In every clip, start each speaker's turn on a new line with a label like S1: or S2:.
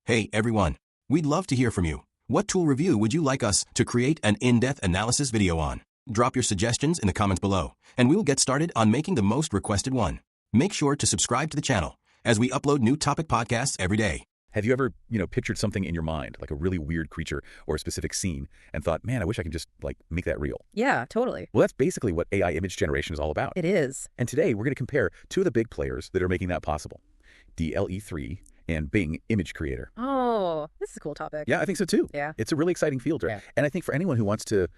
S1: Hey everyone, we'd love to hear from you. What tool review would you like us to create an in-depth analysis video on? Drop your suggestions in the comments below, and we will get started on making the most requested one. Make sure to subscribe to the channel, as we upload new topic podcasts every day.
S2: Have you ever, pictured something in your mind, like a really weird creature or a specific scene, and thought, man, I wish I could just, make that real?
S3: Yeah, totally.
S2: Well, that's basically what AI image generation is all about.
S3: It is.
S2: And today, we're going to compare two of the big players that are making that possible, DALL-E 3 and Bing Image Creator.
S3: Oh, this is a cool topic.
S2: Yeah, I think so too.
S3: Yeah.
S2: It's a really exciting field.
S3: Yeah.
S2: And I think for anyone who wants to,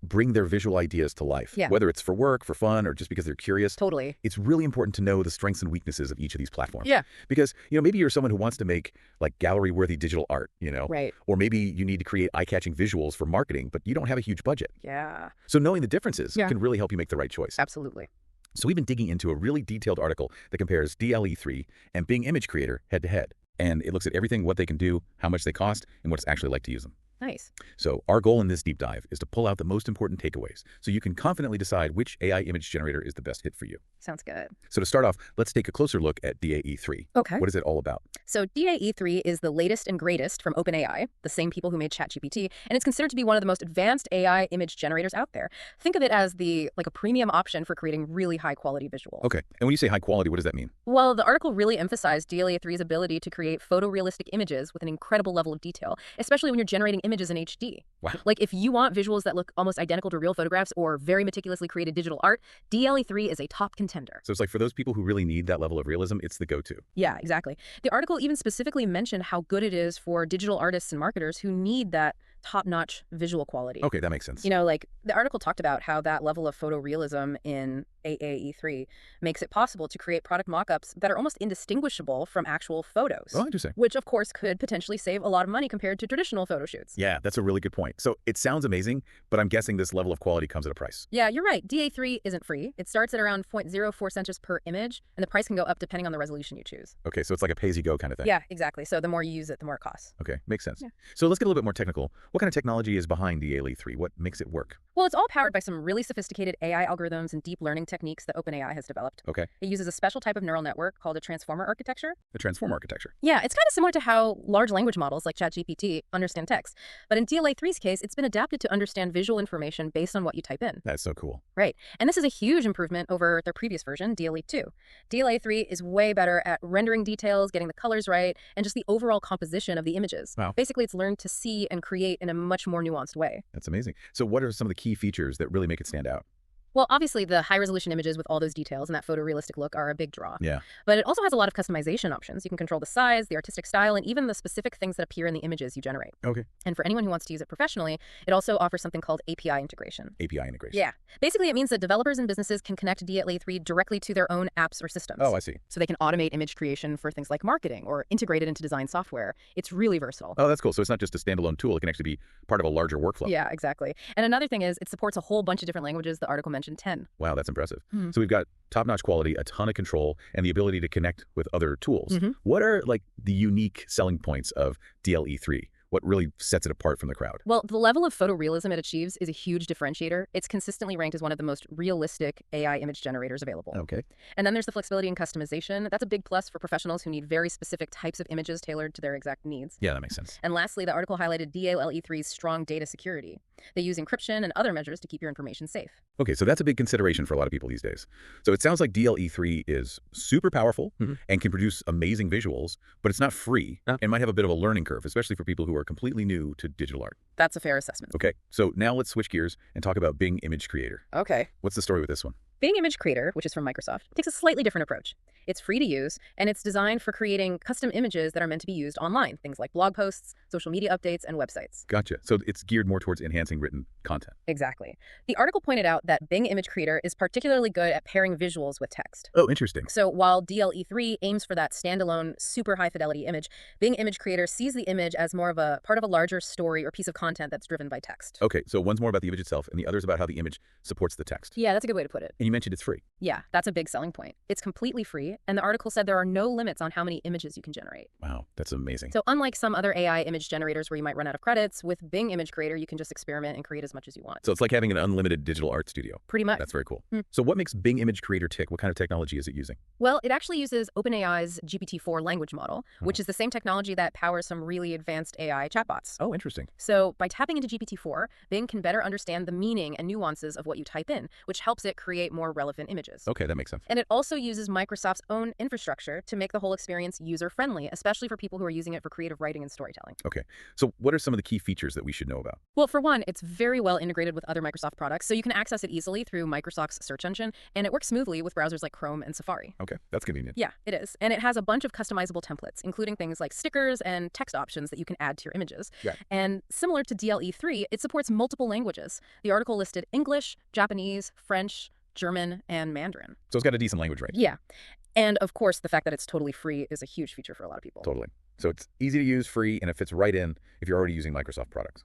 S2: bring their visual ideas to life,
S3: Yeah.
S2: whether it's for work, for fun, or just because they're curious.
S3: Totally.
S2: It's really important to know the strengths and weaknesses of each of these platforms.
S3: Yeah.
S2: Because, maybe you're someone who wants to make gallery-worthy digital art,
S3: Right.
S2: Or maybe you need to create eye-catching visuals for marketing, but you don't have a huge budget.
S3: Yeah.
S2: So knowing the differences
S3: Yeah.
S2: can really help you make the right choice.
S3: Absolutely.
S2: So we've been digging into a really detailed article that compares DALL-E 3 and Bing Image Creator head-to-head. And it looks at everything, what they can do, how much they cost, and what it's actually like to use them.
S3: Nice.
S2: So our goal in this deep dive is to pull out the most important takeaways so you can confidently decide which AI image generator is the best hit for you.
S3: Sounds good.
S2: So to start off, let's take a closer look at DALL-E 3.
S3: Okay.
S2: What is it all about?
S3: So DALL-E 3 is the latest and greatest from OpenAI, the same people who made ChatGPT, and it's considered to be one of the most advanced AI image generators out there. Think of it as a premium option for creating really high quality visuals.
S2: Okay. And when you say high quality, what does that mean?
S3: Well, the article really emphasized DALL-E 3's ability to create photorealistic images with an incredible level of detail, especially when you're generating images in HD.
S2: Wow.
S3: If you want visuals that look almost identical to real photographs or very meticulously created digital art, DALL-E 3 is a top contender.
S2: So it's for those people who really need that level of realism, it's the go-to.
S3: Yeah, exactly. The article even specifically mentioned how good it is for digital artists and marketers who need that top-notch visual quality.
S2: Okay, that makes sense.
S3: The article talked about how that level of photorealism in DALL-E 3 makes it possible to create product mock-ups that are almost indistinguishable from actual photos.
S2: Oh, interesting.
S3: Which, of course, could potentially save a lot of money compared to traditional photo shoots.
S2: Yeah, that's a really good point. So it sounds amazing, but I'm guessing this level of quality comes at a price.
S3: Yeah, you're right. DA3 isn't free. It starts at around 0.04 cents per image, and the price can go up depending on the resolution you choose.
S2: Okay, so it's like a pay-as-you-go kind of thing.
S3: Yeah, exactly. So the more you use it, the more it costs.
S2: Okay, makes sense.
S3: Yeah.
S2: So let's get a little bit more technical. What kind of technology is behind DALL-E 3? What makes it work?
S3: Well, it's all powered by some really sophisticated AI algorithms and deep learning techniques that OpenAI has developed.
S2: Okay.
S3: It uses a special type of neural network called a transformer architecture.
S2: The transform architecture.
S3: Yeah, it's kind of similar to how large language models like ChatGPT understand text. But in DALL-E 3's case, it's been adapted to understand visual information based on what you type in.
S2: That's so cool.
S3: Right. And this is a huge improvement over their previous version, DALL-E 2. DALL-E 3 is way better at rendering details, getting the colors right, and just the overall composition of the images.
S2: Wow.
S3: Basically, it's learned to see and create in a much more nuanced way.
S2: That's amazing. So what are some of the key features that really make it stand out?
S3: Well, obviously, the high-resolution images with all those details and that photorealistic look are a big draw.
S2: Yeah.
S3: But it also has a lot of customization options. You can control the size, the artistic style, and even the specific things that appear in the images you generate.
S2: Okay.
S3: And for anyone who wants to use it professionally, it also offers something called API integration.
S2: API integration.
S3: Yeah. Basically, it means that developers and businesses can connect DALL-E 3 directly to their own apps or systems.
S2: Oh, I see.
S3: So they can automate image creation for things like marketing or integrate it into design software. It's really versatile.
S2: Oh, that's cool. So it's not just a standalone tool. It can actually be part of a larger workflow.
S3: Yeah, exactly. And another thing is it supports a whole bunch of different languages. The article mentioned 10.
S2: Wow, that's impressive. So we've got top-notch quality, a ton of control, and the ability to connect with other tools. What are the unique selling points of DALL-E 3? What really sets it apart from the crowd?
S3: Well, the level of photorealism it achieves is a huge differentiator. It's consistently ranked as one of the most realistic AI image generators available.
S2: Okay.
S3: And then there's the flexibility and customization. That's a big plus for professionals who need very specific types of images tailored to their exact needs.
S2: Yeah, that makes sense.
S3: And lastly, the article highlighted DALL-E 3's strong data security. They use encryption and other measures to keep your information safe.
S2: Okay, so that's a big consideration for a lot of people these days. So it sounds like DALL-E 3 is super powerful and can produce amazing visuals, but it's not free and might have a bit of a learning curve, especially for people who are completely new to digital art.
S3: That's a fair assessment.
S2: Okay, so now let's switch gears and talk about Bing Image Creator.
S3: Okay.
S2: What's the story with this one?
S3: Bing Image Creator, which is from Microsoft, takes a slightly different approach. It's free to use, and it's designed for creating custom images that are meant to be used online, things like blog posts, social media updates, and websites.
S2: Gotcha. So it's geared more towards enhancing written content.
S3: Exactly. The article pointed out that Bing Image Creator is particularly good at pairing visuals with text.
S2: Oh, interesting.
S3: So while DALL-E 3 aims for that standalone, super high-fidelity image, Bing Image Creator sees the image as more of a part of a larger story or piece of content that's driven by text.
S2: Okay, so one's more about the image itself, and the other's about how the image supports the text.
S3: Yeah, that's a good way to put it.
S2: And you mentioned it's free.
S3: Yeah, that's a big selling point. It's completely free, and the article said there are no limits on how many images you can generate.
S2: Wow, that's amazing.
S3: So unlike some other AI image generators where you might run out of credits, with Bing Image Creator, you can just experiment and create as much as you want.
S2: So it's like having an unlimited digital art studio.
S3: Pretty much.
S2: That's very cool. So what makes Bing Image Creator tick? What kind of technology is it using?
S3: Well, it actually uses OpenAI's GPT-4 language model, which is the same technology that powers some really advanced AI chatbots.
S2: Oh, interesting.
S3: So by tapping into GPT-4, Bing can better understand the meaning and nuances of what you type in, which helps it create more relevant images.
S2: Okay, that makes sense.
S3: And it also uses Microsoft's own infrastructure to make the whole experience user-friendly, especially for people who are using it for creative writing and storytelling.
S2: Okay, so what are some of the key features that we should know about?
S3: Well, for one, it's very well integrated with other Microsoft products, so you can access it easily through Microsoft's search engine, and it works smoothly with browsers like Chrome and Safari.
S2: Okay, that's convenient.
S3: Yeah, it is. And it has a bunch of customizable templates, including things like stickers and text options that you can add to your images.
S2: Yeah.
S3: And similar to DALL-E3, it supports multiple languages. The article listed English, Japanese, French, German, and Mandarin.
S2: So it's got a decent language range.
S3: Yeah. And of course, the fact that it's totally free is a huge feature for a lot of people.
S2: Totally. So it's easy to use, free, and it fits right in if you're already using Microsoft products.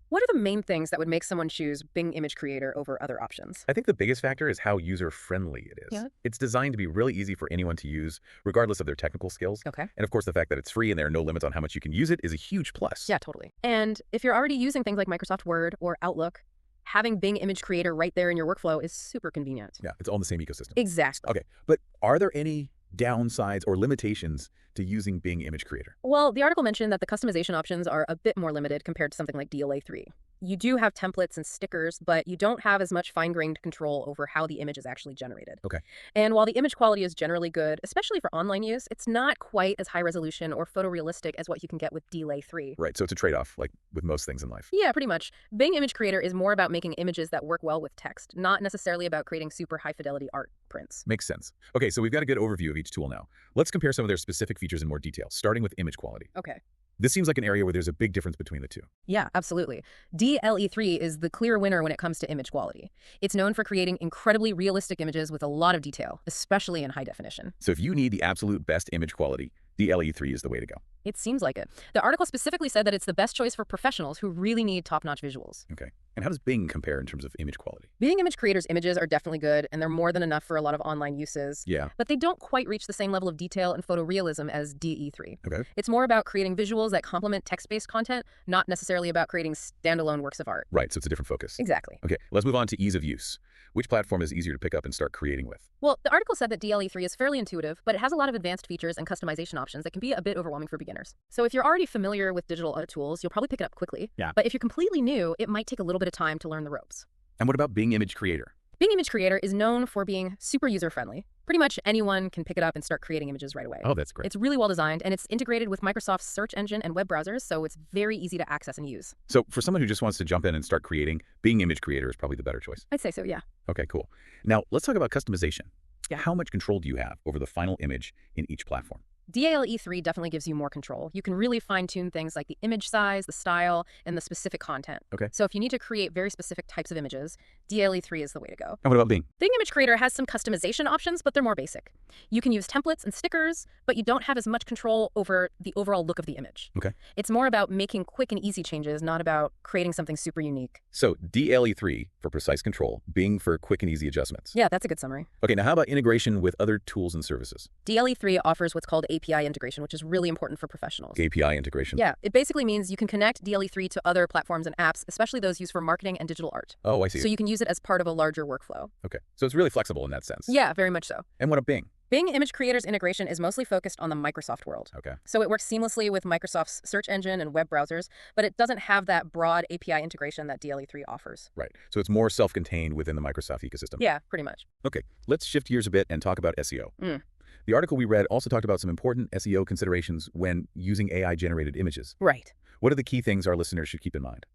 S3: What are the main things that would make someone choose Bing Image Creator over other options?
S2: I think the biggest factor is how user-friendly it is.
S3: Yeah.
S2: It's designed to be really easy for anyone to use, regardless of their technical skills.
S3: Okay.
S2: And of course, the fact that it's free and there are no limits on how much you can use it is a huge plus.
S3: Yeah, totally. And if you're already using things like Microsoft Word or Outlook, having Bing Image Creator right there in your workflow is super convenient.
S2: Yeah, it's all in the same ecosystem.
S3: Exactly.
S2: Okay, but are there any downsides or limitations to using Bing Image Creator?
S3: Well, the article mentioned that the customization options are a bit more limited compared to something like DALL-E3. You do have templates and stickers, but you don't have as much fine-grained control over how the image is actually generated.
S2: Okay.
S3: And while the image quality is generally good, especially for online use, it's not quite as high resolution or photorealistic as what you can get with DALL-E3.
S2: Right, so it's a trade-off, like with most things in life.
S3: Yeah, pretty much. Bing Image Creator is more about making images that work well with text, not necessarily about creating super high-fidelity art prints.
S2: Makes sense. Okay, so we've got a good overview of each tool now. Let's compare some of their specific features in more detail, starting with image quality.
S3: Okay.
S2: This seems like an area where there's a big difference between the two.
S3: Yeah, absolutely. DALL-E3 is the clear winner when it comes to image quality. It's known for creating incredibly realistic images with a lot of detail, especially in high definition.
S2: So if you need the absolute best image quality, DALL-E3 is the way to go.
S3: It seems like it. The article specifically said that it's the best choice for professionals who really need top-notch visuals.
S2: Okay. And how does Bing compare in terms of image quality?
S3: Bing Image Creator's images are definitely good, and they're more than enough for a lot of online uses.
S2: Yeah.
S3: But they don't quite reach the same level of detail and photorealism as DE3.
S2: Okay.
S3: It's more about creating visuals that complement text-based content, not necessarily about creating standalone works of art.
S2: Right, so it's a different focus.
S3: Exactly.
S2: Okay, let's move on to ease of use. Which platform is easier to pick up and start creating with?
S3: Well, the article said that DALL-E3 is fairly intuitive, but it has a lot of advanced features and customization options that can be a bit overwhelming for beginners. So if you're already familiar with digital art tools, you'll probably pick it up quickly.
S2: Yeah.
S3: But if you're completely new, it might take a little bit of time to learn the ropes.
S2: And what about Bing Image Creator?
S3: Bing Image Creator is known for being super user-friendly. Pretty much anyone can pick it up and start creating images right away.
S2: Oh, that's great.
S3: It's really well designed, and it's integrated with Microsoft's search engine and web browsers, so it's very easy to access and use.
S2: So for someone who just wants to jump in and start creating, Bing Image Creator is probably the better choice.
S3: I'd say so, yeah.
S2: Okay, cool. Now, let's talk about customization.
S3: Yeah.
S2: How much control do you have over the final image in each platform?
S3: DALL-E3 definitely gives you more control. You can really fine-tune things like the image size, the style, and the specific content.
S2: Okay.
S3: So if you need to create very specific types of images, DALL-E3 is the way to go.
S2: And what about Bing?
S3: Bing Image Creator has some customization options, but they're more basic. You can use templates and stickers, but you don't have as much control over the overall look of the image.
S2: Okay.
S3: It's more about making quick and easy changes, not about creating something super unique.
S2: So DALL-E3 for precise control, Bing for quick and easy adjustments.
S3: Yeah, that's a good summary.
S2: Okay, now how about integration with other tools and services?
S3: DALL-E3 offers what's called API integration, which is really important for professionals.
S2: API integration?
S3: Yeah, it basically means you can connect DALL-E3 to other platforms and apps, especially those used for marketing and digital art.
S2: Oh, I see.
S3: So you can use it as part of a larger workflow.
S2: Okay, so it's really flexible in that sense.
S3: Yeah, very much so.
S2: And what about Bing?
S3: Bing Image Creator's integration is mostly focused on the Microsoft world.
S2: Okay.
S3: So it works seamlessly with Microsoft's search engine and web browsers, but it doesn't have that broad API integration that DALL-E3 offers.
S2: Right, so it's more self-contained within the Microsoft ecosystem.
S3: Yeah, pretty much.
S2: Okay, let's shift gears a bit and talk about SEO. The article we read also talked about some important SEO considerations when using AI-generated images.
S3: Right.
S2: What are the key things our listeners should keep in mind?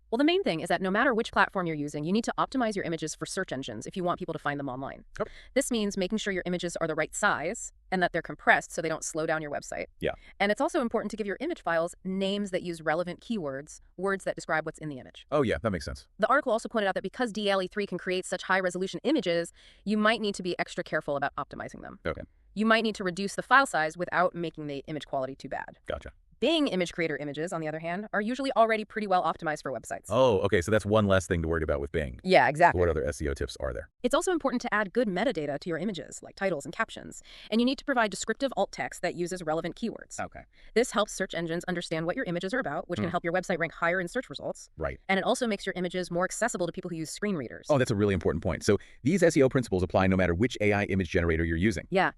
S3: Well, the main thing is that no matter which platform you're using, you need to optimize your images for search engines if you want people to find them online.
S2: Yep.
S3: This means making sure your images are the right size and that they're compressed so they don't slow down your website.
S2: Yeah.
S3: And it's also important to give your image files names that use relevant keywords, words that describe what's in the image.
S2: Oh, yeah, that makes sense.
S3: The article also pointed out that because DALL-E3 can create such high-resolution images, you might need to be extra careful about optimizing them.
S2: Okay.
S3: You might need to reduce the file size without making the image quality too bad.
S2: Gotcha.
S3: Bing image creator images, on the other hand, are usually already pretty well optimized for websites.
S2: Oh, okay. So that's one less thing to worry about with Bing.
S3: Yeah, exactly.
S2: What other SEO tips are there?
S3: It's also important to add good metadata to your images, like titles and captions. And you need to provide descriptive alt text that uses relevant keywords.
S2: Okay.
S3: This helps search engines understand what your images are about, which can help your website rank higher in search results.
S2: Right.
S3: And it also makes your images more accessible to people who use screen readers.
S2: Oh, that's a really important point. So these SEO principles apply no matter which AI image generator you're using.
S3: Yeah,